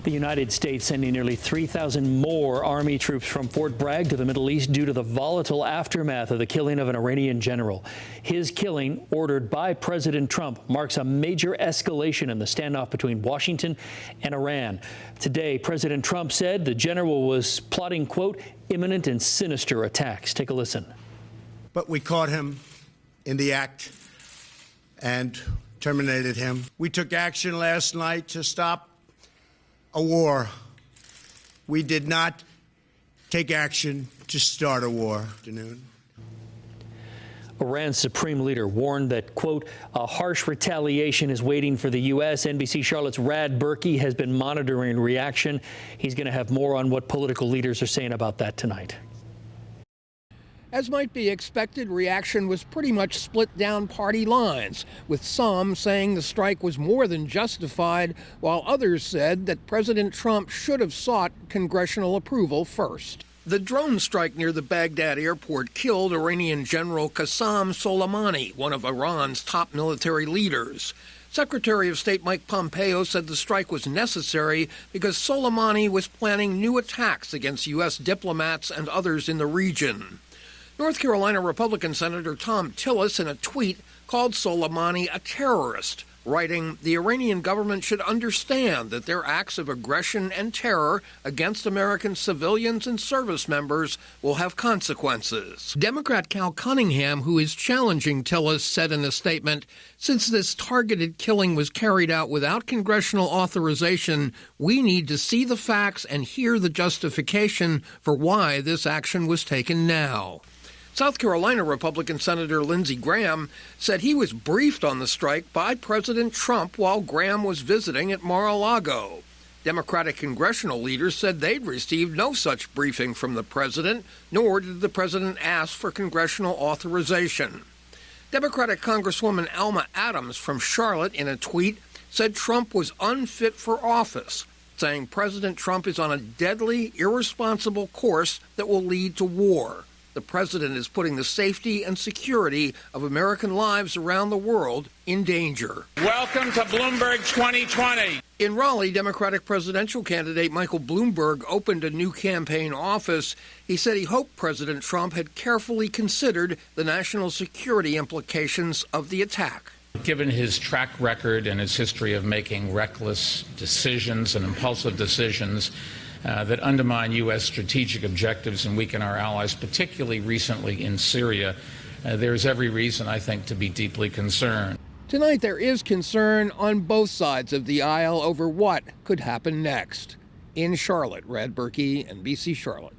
The United States sending nearly 3,000 more Army troops from Fort Bragg to the Middle East due to the volatile aftermath of the killing of an Iranian general. His killing, ordered by President Trump, marks a major escalation in the standoff between Washington and Iran. Today, President Trump said the general was plotting, quote, imminent and sinister attacks. Take a listen. But we caught him in the act and terminated him. We took action last night to stop a war. We did not take action to start a war. Iran's supreme leader warned that, quote, a harsh retaliation is waiting for the U.S. NBC Charlotte's Rad Berkey has been monitoring reaction. He's going to have more on what political leaders are saying about that tonight. As might be expected, reaction was pretty much split down party lines, with some saying the strike was more than justified, while others said that President Trump should have sought congressional approval first. The drone strike near the Baghdad airport killed Iranian General Qasem Soleimani, one of Iran's top military leaders. Secretary of State Mike Pompeo said the strike was necessary because Soleimani was planning new attacks against U.S. diplomats and others in the region. North Carolina Republican Senator Tom Tillis, in a tweet, called Soleimani a terrorist, writing, the Iranian government should understand that their acts of aggression and terror against American civilians and service members will have consequences. Democrat Cal Cunningham, who is challenging Tillis, said in a statement, since this targeted killing was carried out without congressional authorization, we need to see the facts and hear the justification for why this action was taken now. South Carolina Republican Senator Lindsey Graham said he was briefed on the strike by President Trump while Graham was visiting at Mar-a-Lago. Democratic congressional leaders said they'd received no such briefing from the president, nor did the president ask for congressional authorization. Democratic Congresswoman Alma Adams from Charlotte, in a tweet, said Trump was unfit for office, saying President Trump is on a deadly, irresponsible course that will lead to war. The president is putting the safety and security of American lives around the world in danger. Welcome to Bloomberg 2020. In Raleigh, Democratic presidential candidate Michael Bloomberg opened a new campaign office. He said he hoped President Trump had carefully considered the national security implications of the attack. Given his track record and his history of making reckless decisions and impulsive decisions that undermine U.S. strategic objectives and weaken our allies, particularly recently in Syria, there's every reason, I think, to be deeply concerned. Tonight there is concern on both sides of the aisle over what could happen next. In Charlotte, Rad Berkey, NBC Charlotte.